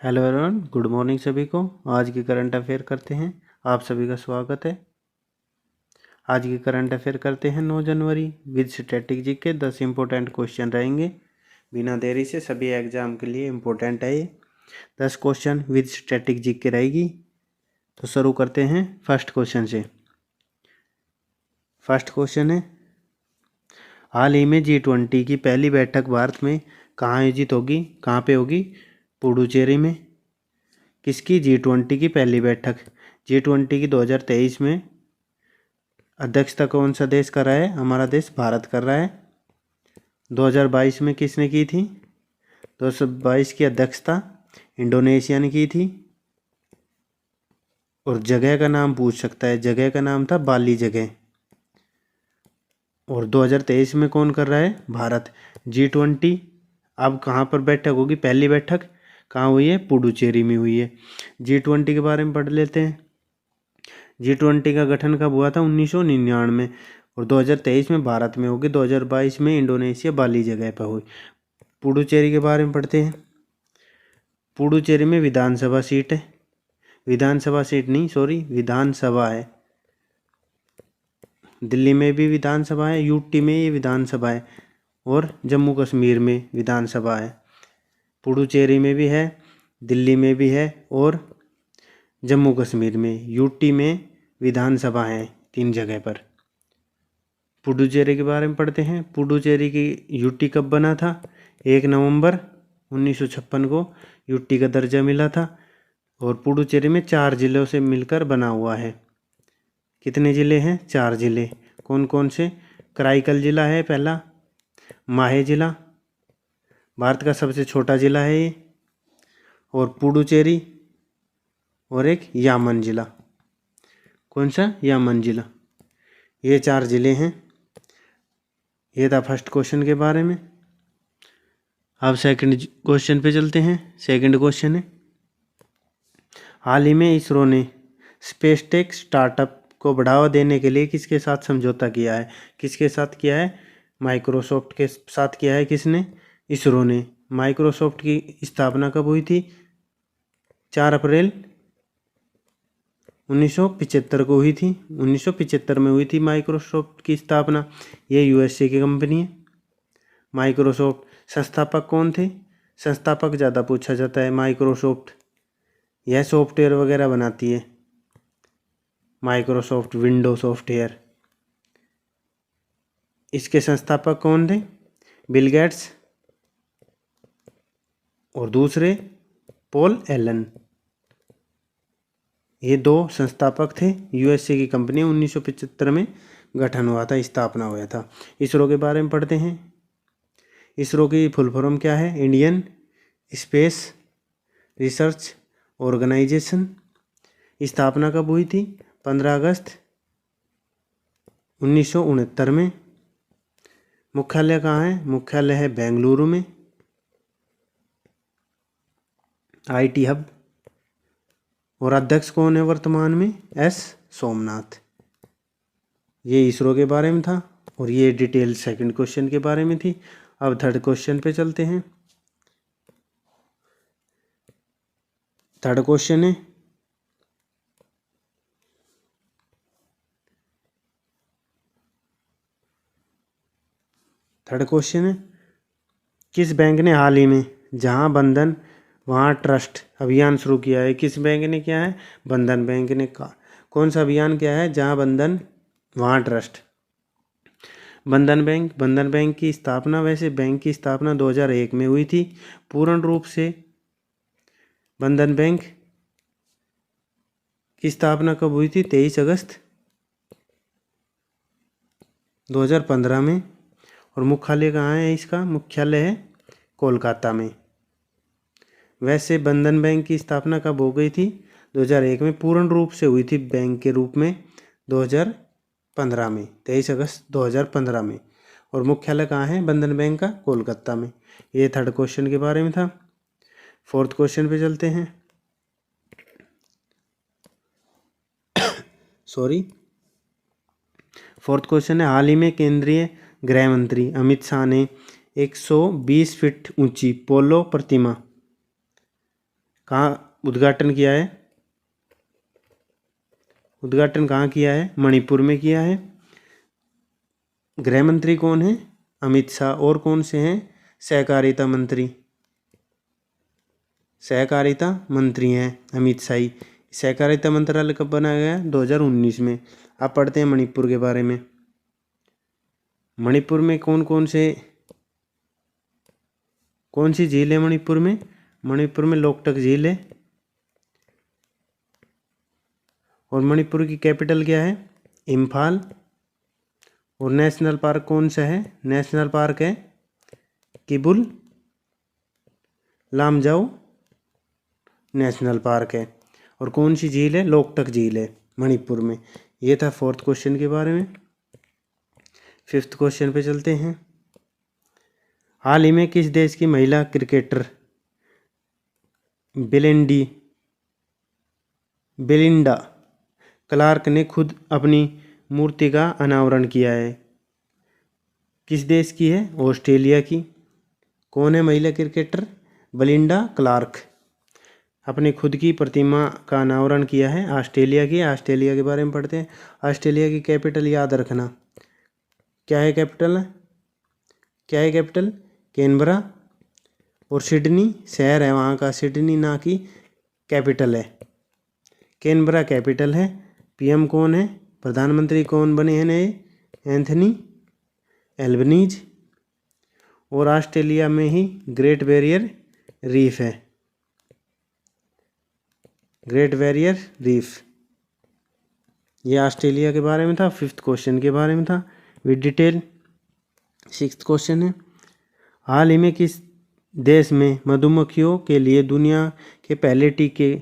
Hello everyone, good morning सभी को। आज की करंट अफेयर करते हैं। आप सभी का स्वागत है। आज की करंट अफेयर करते हैं 9 जनवरी विद स्ट्रेटेजी के 10 इंपॉर्टेंट क्वेश्चन रहेंगे। बिना देरी से सभी एग्जाम के लिए इम्पोर्टेंट है ये 10 क्वेश्चन विद स्ट्रेटेजी के रहेगी। तो शुरू करते हैं फर्स्ट क्वेश्चन से। फर्स्ट क्वेश्चन है, हाल ही में G20 की पहली बैठक भारत में कहाँ आयोजित होगी? कहाँ पे होगी? पुडुचेरी में। किसकी? G20 की पहली बैठक। G20 की 2023 में अध्यक्षता कौन सा देश कर रहा है? हमारा देश भारत कर रहा है। 2022 में किसने की थी? 2022 की अध्यक्षता इंडोनेशिया ने की थी। और जगह का नाम पूछ सकता है, जगह का नाम था बाली जगह। और 2023 में कौन कर रहा है? भारत। G20 अब कहाँ पर बैठक होगी? पहली बैठक कहाँ हुई है? पुडुचेरी में हुई है। G20 के बारे में पढ़ लेते हैं। G20 का गठन कब हुआ था? 1999 में। और 2023 में भारत में होगी। 2022 में इंडोनेशिया बाली जगह पर हुई। पुडुचेरी के बारे में पढ़ते हैं। पुडुचेरी में विधानसभा सीट है। विधानसभा सीट नहीं, सॉरी, विधानसभा है। दिल्ली में भी विधानसभा है, यूटी में ये विधानसभा है, और जम्मू कश्मीर में विधानसभा है। पुडुचेरी में भी है, दिल्ली में भी है, और जम्मू कश्मीर में, यूटी में विधानसभा है 3 जगह पर। पुडुचेरी के बारे में पढ़ते हैं। पुडुचेरी की यूटी कब बना था? 1 नवंबर 1956 को यूटी का दर्जा मिला था। और पुडुचेरी में 4 जिलों से मिलकर बना हुआ है। कितने ज़िले हैं? 4 ज़िले। कौन कौन से? कराईकल ज़िला है पहला, माहे ज़िला, भारत का सबसे छोटा ज़िला है ये, और पुडुचेरी, और एक यामन ज़िला। कौन सा? यामन ज़िला। ये 4 ज़िले हैं। ये था फर्स्ट क्वेश्चन के बारे में। अब सेकंड क्वेश्चन पे चलते हैं। सेकंड क्वेश्चन है, हाल ही में इसरो ने स्पेस टेक स्टार्टअप को बढ़ावा देने के लिए किसके साथ समझौता किया है? किसके साथ किया है? माइक्रोसॉफ्ट के साथ किया है। किसने? इसरो ने। माइक्रोसॉफ्ट की स्थापना कब हुई थी? 4 अप्रैल 1975 को हुई थी। 1975 में हुई थी माइक्रोसॉफ्ट की स्थापना। ये यूएसए की कंपनी है माइक्रोसॉफ्ट। संस्थापक कौन थे? संस्थापक ज़्यादा पूछा जाता है। माइक्रोसॉफ्ट यह सॉफ्टवेयर वगैरह बनाती है। Microsoft window software. इसके संस्थापक कौन थे? बिल गेट्स और दूसरे पॉल एलन। ये 2 संस्थापक थे। यूएसए की कंपनी 1975 में गठन हुआ था, स्थापना हुआ था। इसरो के बारे में पढ़ते हैं। इसरो की फुल फॉर्म क्या है? Indian space research organisation. स्थापना कब हुई थी? 15 अगस्त 1969 में। मुख्यालय कहाँ है? मुख्यालय है बेंगलुरु में। IT hub. और अध्यक्ष कौन है वर्तमान में? एस सोमनाथ। ये इसरो के बारे में था, और ये डिटेल सेकंड क्वेश्चन के बारे में थी। अब थर्ड क्वेश्चन पे चलते हैं। थर्ड क्वेश्चन है, किस बैंक ने हाल ही में जहां बंधन वहां ट्रस्ट अभियान शुरू किया है? किस बैंक ने किया है? बंधन बैंक ने। कौन सा अभियान किया है? जहां बंधन वहां ट्रस्ट। बंधन बैंक की स्थापना, वैसे बैंक की स्थापना 2001 में हुई थी। पूर्ण रूप से बंधन बैंक की स्थापना कब हुई थी? 23 अगस्त 2015 में। और मुख्यालय कहाँ है इसका? मुख्यालय है कोलकाता में। वैसे बंधन बैंक की स्थापना कब हो गई थी? 2001 में। पूर्ण रूप से हुई थी बैंक के रूप में 2015 में, 23 अगस्त 2015 में। और मुख्यालय कहाँ है बंधन बैंक का? कोलकाता में। ये थर्ड क्वेश्चन के बारे में था। फोर्थ क्वेश्चन पे चलते हैं। फोर्थ क्वेश्चन है, हाल ही में केंद्रीय गृह मंत्री अमित शाह ने 120 फीट ऊंची पोलो प्रतिमा कहाँ उद्घाटन किया है? उद्घाटन कहाँ किया है? मणिपुर में किया है। गृह मंत्री कौन है? अमित शाह। और कौन से हैं? सहकारिता मंत्री। सहकारिता मंत्री हैं अमित शाह। सहकारिता मंत्रालय कब बनाया गया? 2019 में। आप पढ़ते हैं मणिपुर के बारे में। मणिपुर में कौन सी झील है मणिपुर में? मणिपुर में लोकटक झील है। और मणिपुर की कैपिटल क्या है? इम्फाल। और नेशनल पार्क कौन सा है? नेशनल पार्क है किबुल लामजाओ नेशनल पार्क है। और कौन सी झील है? लोकटक झील है मणिपुर में। ये था 4th क्वेश्चन के बारे में। 5th क्वेश्चन पे चलते हैं। हाल ही में किस देश की महिला क्रिकेटर बेलिंडा क्लार्क ने खुद अपनी मूर्ति का अनावरण किया है? किस देश की है? ऑस्ट्रेलिया की। कौन है महिला क्रिकेटर? Belinda Clark. अपनी खुद की प्रतिमा का अनावरण किया है ऑस्ट्रेलिया की। ऑस्ट्रेलिया के बारे में पढ़ते हैं। ऑस्ट्रेलिया की कैपिटल याद रखना। क्या है कैपिटल? कैनबरा। और सिडनी शहर है वहाँ का, सिडनी ना की कैपिटल है। कैनबरा कैपिटल है। पीएम कौन है? प्रधानमंत्री कौन बने हैं नए? Anthony Albanese. और ऑस्ट्रेलिया में ही ग्रेट बैरियर रीफ है। Great barrier reef. ये ऑस्ट्रेलिया के बारे में था। 5th क्वेश्चन के बारे में था विद डिटेल। 6th क्वेश्चन है। हाल ही में किस देश में मधुमक्खियों के लिए दुनिया के पहले टीके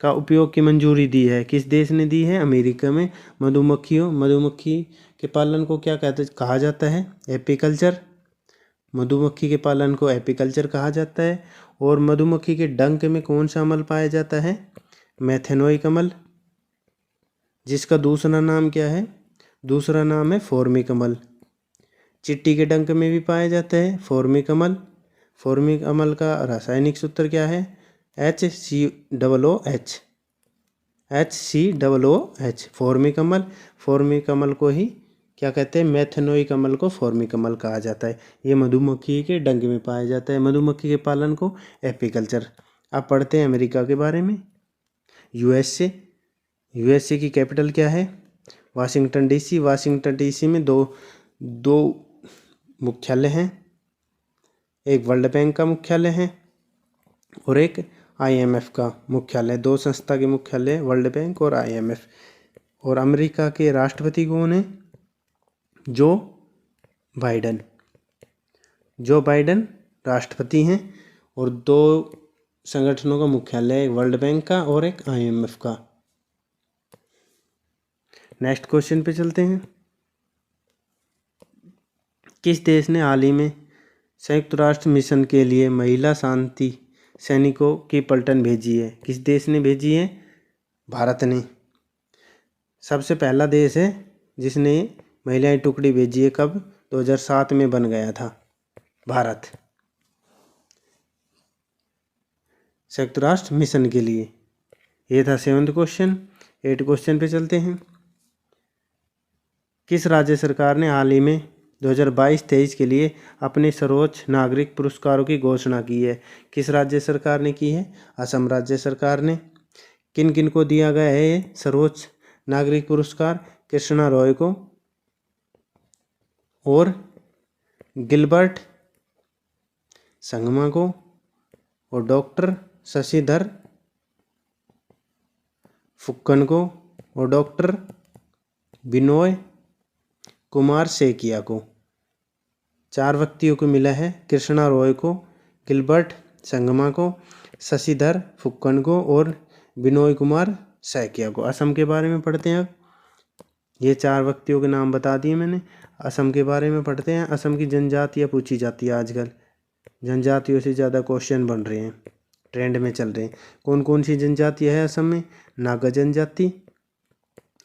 का उपयोग की मंजूरी दी है? किस देश ने दी है? अमेरिका में। मधुमक्खी के पालन को क्या कहा जाता है? एपीकल्चर। मधुमक्खी के पालन को एपीकल्चर कहा जाता है। और मधुमक्खी के डंक में कौन सा अम्ल पाया जाता है? मेथेनोइक अम्ल। जिसका दूसरा नाम क्या है? दूसरा नाम है फॉर्मिक अम्ल। चिट्टी के डंक में भी पाया जाता है फॉर्मिक अम्ल। फॉर्मिक अम्ल का रासायनिक सूत्र क्या है? HCOOH। HCOOH फॉर्मिक अम्ल। फॉर्मिक अम्ल को ही क्या कहते हैं? मेथेनोइक अम्ल को फॉर्मिक अम्ल कहा जाता है। ये मधुमक्खी के डंक में पाया जाता है। मधुमक्खी के पालन को एपीकल्चर। आप पढ़ते हैं अमेरिका के बारे में। यूएसए की कैपिटल क्या है? Washington DC. वाशिंगटन डीसी में दो मुख्यालय हैं। एक वर्ल्ड बैंक का मुख्यालय है और एक IMF का मुख्यालय। 2 संस्था के मुख्यालय, वर्ल्ड बैंक और IMF। और अमेरिका के राष्ट्रपति कौन है? जो बाइडेन राष्ट्रपति हैं। और 2 संगठनों का मुख्यालय, एक वर्ल्ड बैंक का और एक IMF का। नेक्स्ट क्वेश्चन पे चलते हैं। किस देश ने हाल ही में संयुक्त राष्ट्र मिशन के लिए महिला शांति सैनिकों की पलटन भेजी है? किस देश ने भेजी है? भारत ने। सबसे पहला देश है जिसने महिलाएं टुकड़ी भेजी है। कब? 2007 में बन गया था भारत संयुक्त राष्ट्र मिशन के लिए। ये था 7th क्वेश्चन। 8 क्वेश्चन पे चलते हैं। किस राज्य सरकार ने हाल ही में 2022-23 के लिए अपने सर्वोच्च नागरिक पुरस्कारों की घोषणा की है? किस राज्य सरकार ने की है? असम राज्य सरकार ने। किन किन को दिया गया है ये सर्वोच्च नागरिक पुरस्कार? कृष्णा रॉय को और गिलबर्ट संगमा को और डॉक्टर शशिधर फुक्कन को और डॉक्टर बिनोय कुमार सेकिया को। 4 व्यक्तियों को मिला है। कृष्णा रॉय को, गिलबर्ट संगमा को, शशिधर फुक्कन को और बिनोय कुमार सैकिया को। असम के बारे में पढ़ते हैं। अब ये 4 व्यक्तियों के नाम बता दिए मैंने। असम के बारे में पढ़ते हैं। असम की जनजातियाँ पूछी जाती है आजकल। जनजातियों से ज़्यादा क्वेश्चन बन रहे हैं, ट्रेंड में चल रहे हैं। कौन कौन सी जनजातियाँ है असम में? नागा जनजाति,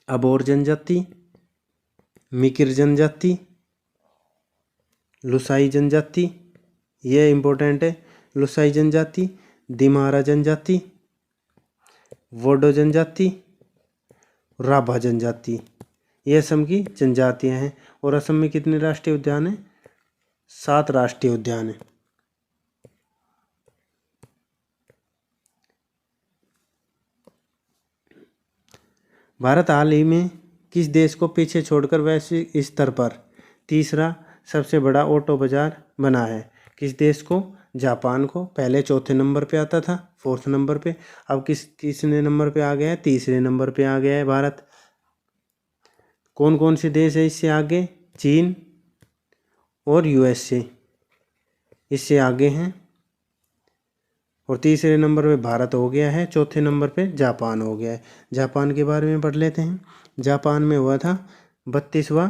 अबोर जनजाति, मिकिर जनजाति, लुसाई जनजाति। ये इम्पोर्टेंट है। लुसाई जनजाति, दिमारा जनजाति, वोडो जनजाति, राभा जनजाति, ये असम की जनजातियां हैं। और असम में कितने राष्ट्रीय उद्यान हैं? 7 राष्ट्रीय उद्यान हैं। भारत हाल ही में किस देश को पीछे छोड़कर वैश्विक स्तर पर तीसरा सबसे बड़ा ऑटो बाजार बना है? किस देश को? जापान को। पहले चौथे नंबर पे आता था, 4th नंबर पे। अब किसने नंबर पे आ गया है? तीसरे नंबर पे आ गया है भारत। कौन कौन से देश है इससे आगे? चीन और USA इससे आगे हैं। और तीसरे नंबर पे भारत हो गया है, चौथे नंबर पे जापान हो गया है। जापान के बारे में पढ़ लेते हैं। जापान में हुआ था 32वां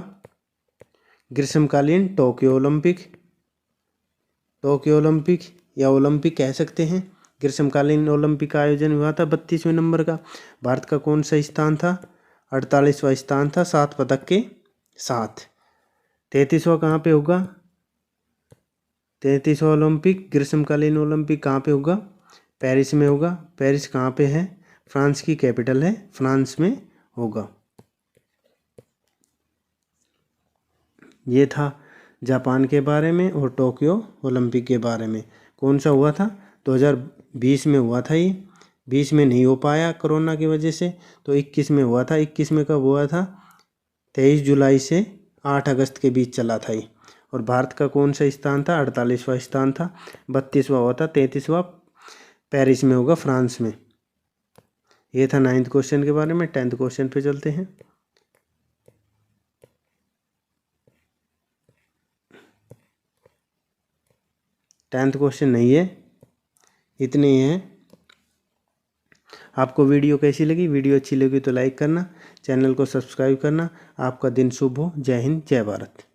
ग्रीष्मकालीन टोक्यो ओलंपिक। टोक्यो ओलंपिक या ओलंपिक कह सकते हैं। ग्रीष्मकालीन ओलंपिक का आयोजन हुआ था 32वें नंबर का। भारत का कौन सा स्थान था? 48वां स्थान था, 7 पदक के साथ। 33वां कहाँ पे होगा? 33वां ओलंपिक ग्रीष्मकालीन ओलंपिक कहाँ पे होगा? पेरिस में होगा। पेरिस कहाँ पे है? फ्रांस की कैपिटल है, फ्रांस में होगा। ये था जापान के बारे में और टोक्यो ओलंपिक के बारे में। कौन सा हुआ था? 2020 में हुआ था ये। 20 में नहीं हो पाया कोरोना की वजह से, तो 21 में हुआ था। 21 में कब हुआ था? 23 जुलाई से 8 अगस्त के बीच चला था ये। और भारत का कौन सा स्थान था? 48वां स्थान था। 32वां हुआ था, 33वां पेरिस में होगा, फ्रांस में। ये था 9th क्वेश्चन के बारे में। 10th क्वेश्चन पे चलते हैं। 10th क्वेश्चन नहीं है, इतने ही हैं। आपको वीडियो कैसी लगी? वीडियो अच्छी लगी तो लाइक करना, चैनल को सब्सक्राइब करना। आपका दिन शुभ हो। जय हिंद, जय भारत।